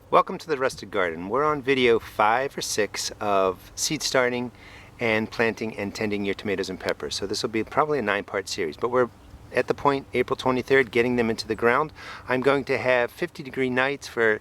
Welcome to the Rusted Garden. We're on video 5 or 6 of seed starting and planting and tending your tomatoes and peppers. So this will be probably a 9-part series, but we're at the point, April 23rd, getting them into the ground. I'm going to have 50-degree nights for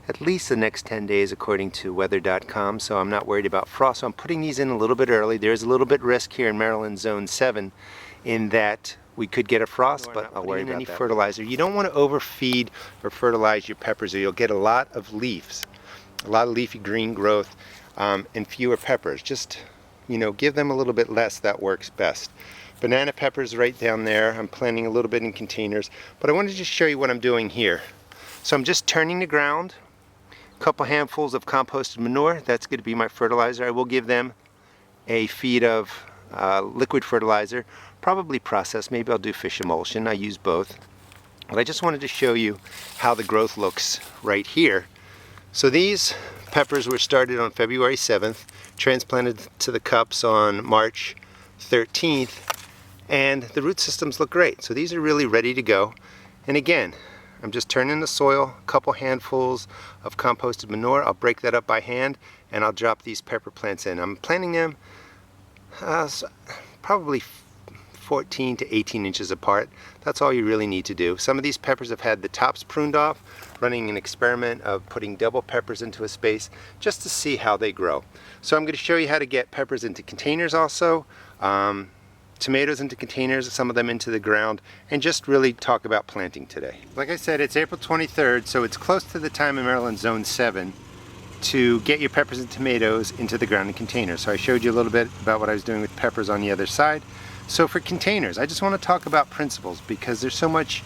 at least the next 10 days according to weather.com, so I'm not worried about frost. So I'm putting these in a little bit early. There's a little bit risk here in Maryland Zone 7 in that we could get a frost, but I'll worry about any fertilizer. You don't want to overfeed or fertilize your peppers, or you'll get a lot of leaves, a lot of leafy green growth, and fewer peppers. Just, give them a little bit less. That works best. Banana peppers right down there. I'm planting a little bit in containers, but I wanted to just show you what I'm doing here. So I'm just turning the ground, a couple handfuls of composted manure. That's going to be my fertilizer. I will give them a feed of liquid fertilizer, probably processed. Maybe I'll do fish emulsion. I use both. But I just wanted to show you how the growth looks right here. So these peppers were started on February 7th, transplanted to the cups on March 13th, and the root systems look great. So these are really ready to go. And again, I'm just turning the soil, a couple handfuls of composted manure. I'll break that up by hand, and I'll drop these pepper plants in. I'm planting them probably 14 to 18 inches apart. That's all you really need to do. Some of these peppers have had the tops pruned off, running an experiment of putting double peppers into a space just to see how they grow. So I'm going to show you how to get peppers into containers also, tomatoes into containers, some of them into the ground, and just really talk about planting today. Like I said, it's April 23rd, so it's close to the time in Maryland Zone 7 to get your peppers and tomatoes into the ground in containers. So I showed you a little bit about what I was doing with peppers on the other side. So for containers, I just want to talk about principles, because there's so many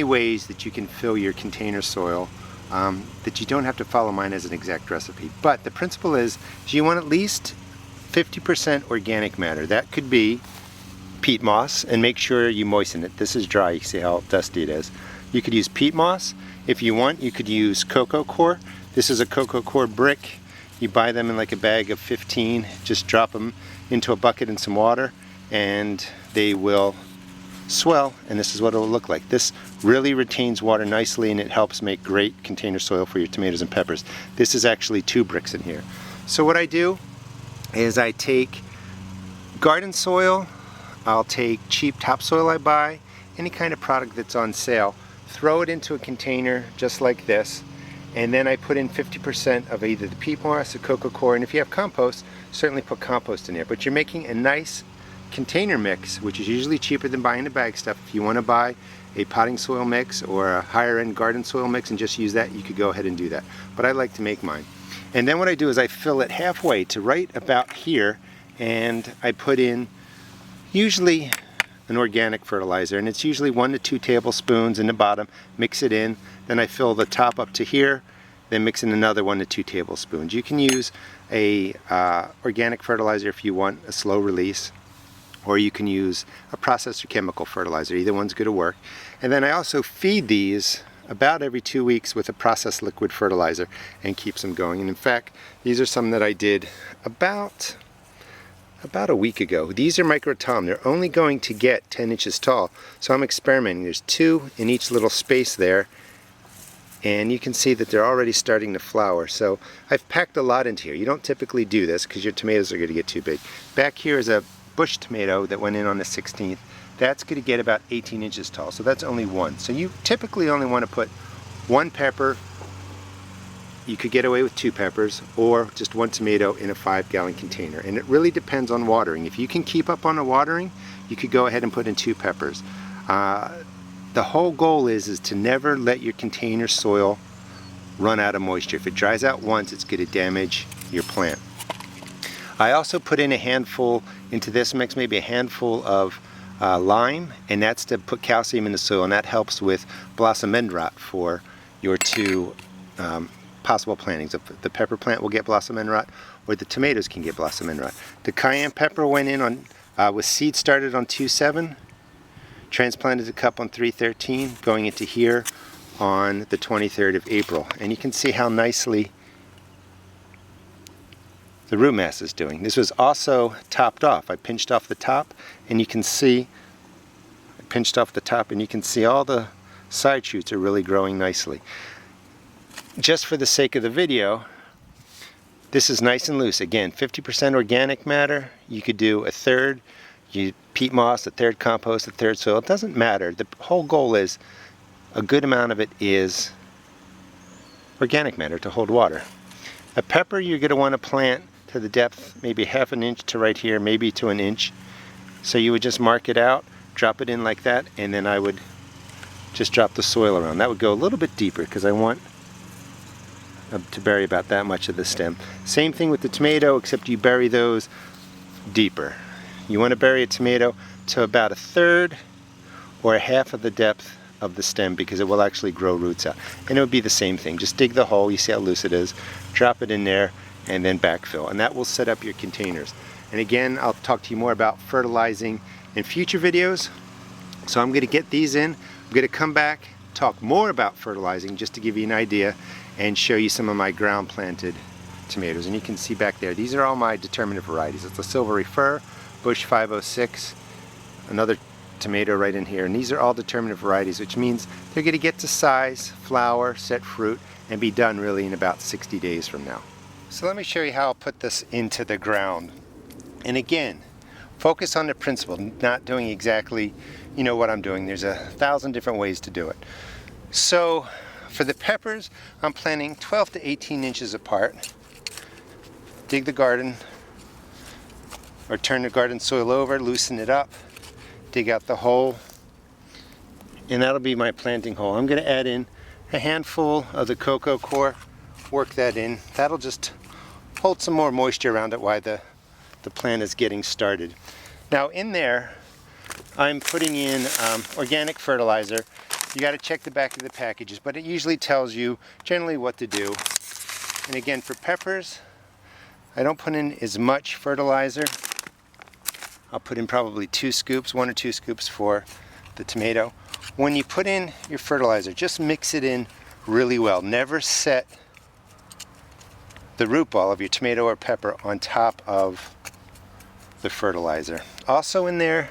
ways that you can fill your container soil that you don't have to follow mine as an exact recipe. But the principle is you want at least 50% organic matter. That could be peat moss, and make sure you moisten it. This is dry, you see how dusty it is. You could use peat moss. If you want, you could use coco coir. This is a coco coir brick. You buy them in like a bag of 15, just drop them into a bucket in some water and they will swell, and this is what it will look like. This really retains water nicely, and it helps make great container soil for your tomatoes and peppers. This is actually 2 bricks in here. So what I do is I take garden soil, I'll take cheap topsoil I buy, any kind of product that's on sale, throw it into a container just like this, and then I put in 50% of either the peat moss or coco coir, and if you have compost, certainly put compost in there. But you're making a nice container mix, which is usually cheaper than buying the bag stuff. If you want to buy a potting soil mix or a higher end garden soil mix and just use that, you could go ahead and do that. But I like to make mine. And then what I do is I fill it halfway to right about here, and I put in usually an organic fertilizer, and it's usually 1 to 2 tablespoons in the bottom. Mix it in, then I fill the top up to here, then mix in another 1 to 2 tablespoons. You can use a organic fertilizer if you want a slow release, or you can use a processed or chemical fertilizer. Either one's going to work. And then I also feed these about every 2 weeks with a processed liquid fertilizer, and keeps them going. And in fact, these are some that I did about a week ago. These are microtom. They're only going to get 10 inches tall. So I'm experimenting. There's 2 in each little space there, and you can see that they're already starting to flower. So I've packed a lot into here. You don't typically do this because your tomatoes are going to get too big. Back here is a bush tomato that went in on the 16th. That's going to get about 18 inches tall. So that's only 1. So you typically only want to put 1 pepper. You could get away with 2 peppers, or just 1 tomato in a 5-gallon container. And it really depends on watering. If you can keep up on the watering, you could go ahead and put in 2 peppers. The whole goal is to never let your container soil run out of moisture. If it dries out once, it's going to damage your plant. I also put in a handful into this mix, maybe a handful of lime, and that's to put calcium in the soil, and that helps with blossom end rot for your 2 possible plantings. The pepper plant will get blossom end rot, or the tomatoes can get blossom end rot. The cayenne pepper went in on with seed started on 2/7, transplanted the cup on 3/13, going into here on the 23rd of April. And you can see how nicely the root mass is doing. This was also topped off. I pinched off the top, and you can see all the side shoots are really growing nicely. just for the sake of the video, this is nice and loose. Again, 50% organic matter. You could do a third peat moss, a third compost, a third soil. It doesn't matter. The whole goal is a good amount of it is organic matter to hold water. A pepper you're going to want to plant to the depth, maybe ½ an inch to right here, maybe to 1 inch. So you would just mark it out, drop it in like that, and then I would just drop the soil around. That would go a little bit deeper because I want to bury about that much of the stem. Same thing with the tomato, except you bury those deeper. You want to bury a tomato to about 1/3 or 1/2 of the depth of the stem because it will actually grow roots out. And it would be the same thing. Just dig the hole, you see how loose it is, drop it in there, and then backfill. And that will set up your containers. And again, I'll talk to you more about fertilizing in future videos. So I'm going to get these in. I'm going to come back, talk more about fertilizing just to give you an idea and show you some of my ground planted tomatoes. And you can see back there, these are all my determinate varieties. It's a silvery fir, Bush 506, another tomato right in here, and these are all determinate varieties, which means they're going to get to size, flower, set fruit, and be done really in about 60 days from now. So let me show you how I'll put this into the ground. And again, focus on the principle, not doing exactly what I'm doing. There's 1,000 different ways to do it. So for the peppers, I'm planting 12 to 18 inches apart. Dig the garden, or turn the garden soil over, loosen it up, dig out the hole, and that'll be my planting hole. I'm going to add in a handful of the coco coir, work that in. That'll just hold some more moisture around it while the plant is getting started. Now in there, I'm putting in organic fertilizer. You got to check the back of the packages, but it usually tells you generally what to do. And again, for peppers, I don't put in as much fertilizer. I'll put in probably 2 scoops, 1 or 2 scoops for the tomato. When you put in your fertilizer, just mix it in really well. Never set the root ball of your tomato or pepper on top of the fertilizer. Also in there,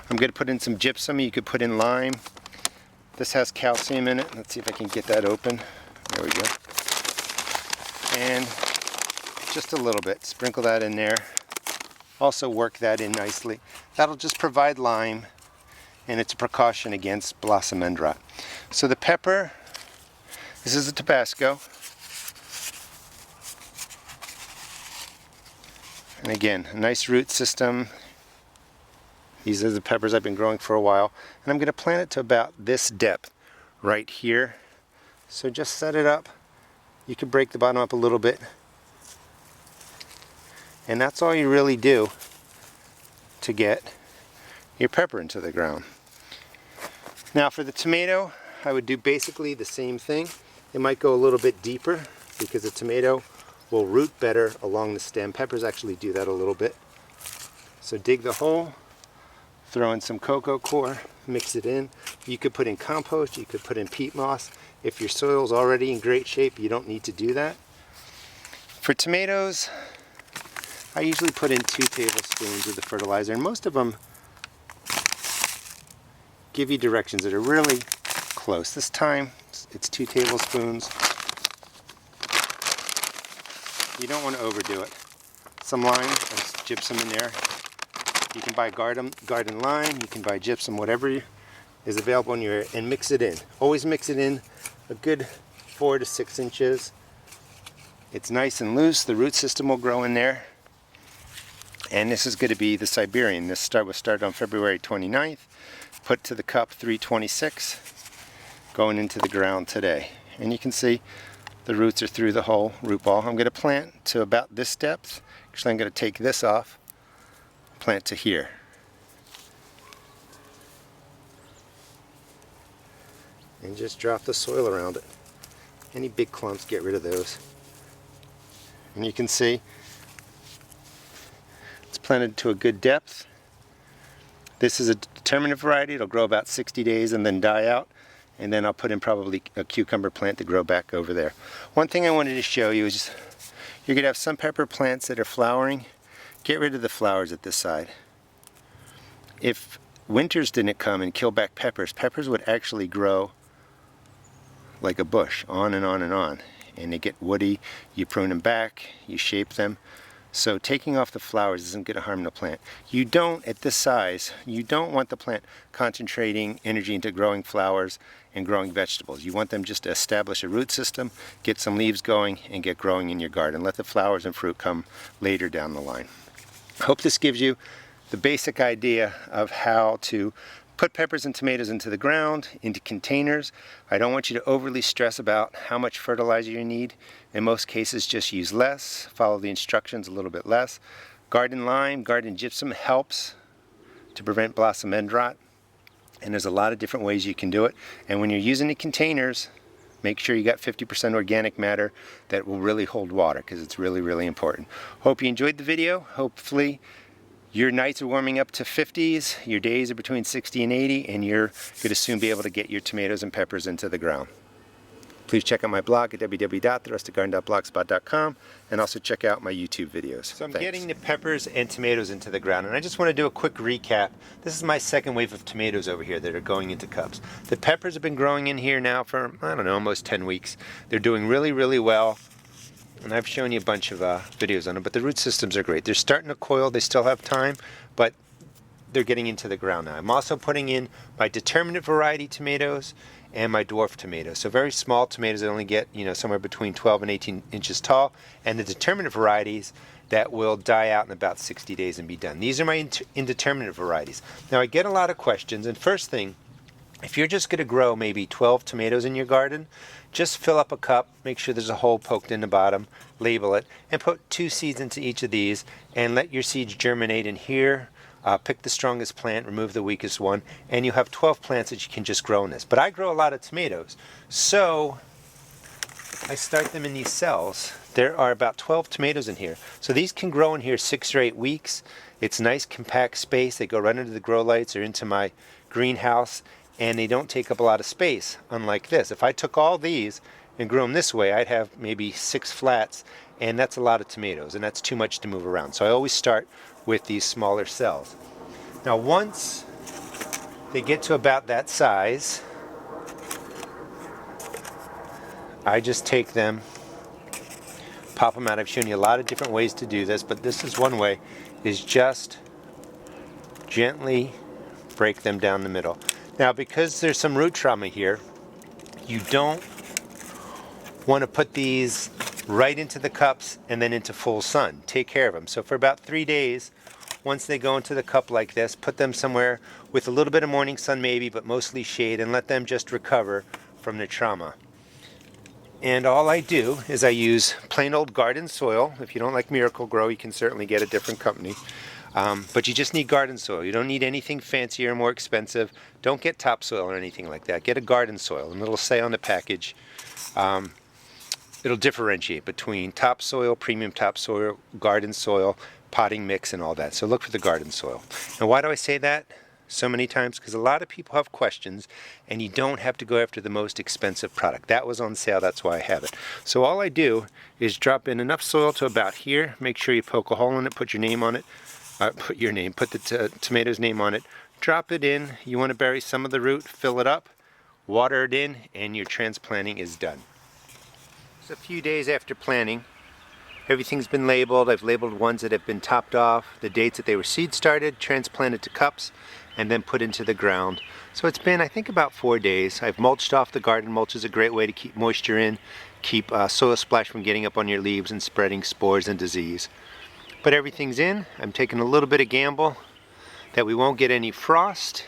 I'm going to put in some gypsum. You could put in lime. This has calcium in it. Let's see if I can get that open. There we go. And just a little bit. Sprinkle that in there. Also work that in nicely. That'll just provide lime, and it's a precaution against blossom end rot. So the pepper, this is a Tabasco. And again, a nice root system. These are the peppers I've been growing for a while. And I'm going to plant it to about this depth right here. So just set it up. You can break the bottom up a little bit. And that's all you really do to get your pepper into the ground. Now for the tomato, I would do basically the same thing. It might go a little bit deeper because the tomato will root better along the stem. Peppers actually do that a little bit. So dig the hole, throw in some coco coir, mix it in. You could put in compost, you could put in peat moss. If your soil's already in great shape, you don't need to do that. For tomatoes, I usually put in 2 tablespoons of the fertilizer, and most of them give you directions that are really close. This time, it's 2 tablespoons. You don't want to overdo it. Some lime, there's gypsum in there. You can buy garden lime, you can buy gypsum, whatever is available in your area, and mix it in. Always mix it in a good 4 to 6 inches. It's nice and loose, the root system will grow in there. And this is going to be the Siberian. This was started on February 29th, put to the cup 326, going into the ground today. And you can see the roots are through the whole root ball. I'm going to plant to about this depth. Actually, I'm going to take this off, plant to here. And just drop the soil around it. Any big clumps, get rid of those. And you can see it's planted to a good depth. This is a determinate variety. It'll grow about 60 days and then die out. And then I'll put in probably a cucumber plant to grow back over there. One thing I wanted to show you is you're going to have some pepper plants that are flowering. Get rid of the flowers at this side. If winters didn't come and kill back peppers, peppers would actually grow like a bush, on and on and on. And they get woody, you prune them back, you shape them. So taking off the flowers isn't going to harm the plant. You don't, at this size, you don't want the plant concentrating energy into growing flowers and growing vegetables. You want them just to establish a root system, get some leaves going, and get growing in your garden. Let the flowers and fruit come later down the line. I hope this gives you the basic idea of how to put peppers and tomatoes into the ground, into containers. I don't want you to overly stress about how much fertilizer you need. In most cases, just use less, follow the instructions a little bit less. Garden lime, garden gypsum helps to prevent blossom end rot. And there's a lot of different ways you can do it. And when you're using the containers, make sure you got 50% organic matter that will really hold water, because it's really, really important. Hope you enjoyed the video. Hopefully your nights are warming up to 50s, your days are between 60 and 80, and you're going to soon be able to get your tomatoes and peppers into the ground. Please check out my blog at www.therustedgarden.blogspot.com, and also check out my YouTube videos. So I'm getting the peppers and tomatoes into the ground, and I just want to do a quick recap. This is my second wave of tomatoes over here that are going into cups. The peppers have been growing in here now for, I don't know, almost 10 weeks. They're doing really, really well. And I've shown you a bunch of videos on them, but the root systems are great. They're starting to coil, they still have time, but they're getting into the ground now. I'm also putting in my determinate variety tomatoes and my dwarf tomatoes. So very small tomatoes that only get, somewhere between 12 and 18 inches tall, and the determinate varieties that will die out in about 60 days and be done. These are my indeterminate varieties. Now I get a lot of questions, and first thing, if you're just going to grow maybe 12 tomatoes in your garden, just fill up a cup, make sure there's a hole poked in the bottom, label it, and put 2 seeds into each of these, and let your seeds germinate in here. Pick the strongest plant, remove the weakest one, and you have 12 plants that you can just grow in this. But I grow a lot of tomatoes, so I start them in these cells. There are about 12 tomatoes in here. So these can grow in here 6 or 8 weeks. It's nice compact space. They go right into the grow lights or into my greenhouse, and they don't take up a lot of space, unlike this. If I took all these and grew them this way, I'd have maybe 6 flats, and that's a lot of tomatoes, and that's too much to move around. So I always start with these smaller cells. Now once they get to about that size, I just take them, pop them out. I've shown you a lot of different ways to do this, but this is one way, is just gently break them down the middle. Now, because there's some root trauma here, you don't want to put these right into the cups and then into full sun. Take care of them. So for about 3 days, once they go into the cup like this, put them somewhere with a little bit of morning sun maybe, but mostly shade, and let them just recover from the trauma. And all I do is I use plain old garden soil. If you don't like Miracle-Gro, you can certainly get a different company. But you just need garden soil. You don't need anything fancier or more expensive. Don't get topsoil or anything like that. Get a garden soil, and it'll say on the package, it'll differentiate between topsoil, premium topsoil, garden soil, potting mix, and all that. So look for the garden soil. And why do I say that so many times? Because a lot of people have questions, and you don't have to go after the most expensive product. That was on sale, that's why I have it. So all I do is drop in enough soil to about here. Make sure you poke a hole in it, put your name on it. Put the tomato's name on it, drop it in. You want to bury some of the root, fill it up, water it in, and your transplanting is done. It's a few days after planting. Everything's been labeled. I've labeled ones that have been topped off, the dates that they were seed started, transplanted to cups, and then put into the ground. So it's been, I think, about 4 days. I've mulched off the garden. Mulch is a great way to keep moisture in, keep soil splash from getting up on your leaves and spreading spores and disease. But everything's in. I'm taking a little bit of gamble that we won't get any frost,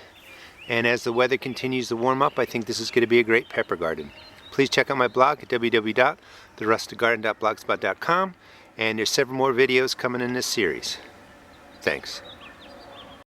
and as the weather continues to warm up, I think this is going to be a great pepper garden. Please check out my blog at www.therustedgarden.blogspot.com, and there's several more videos coming in this series. Thanks.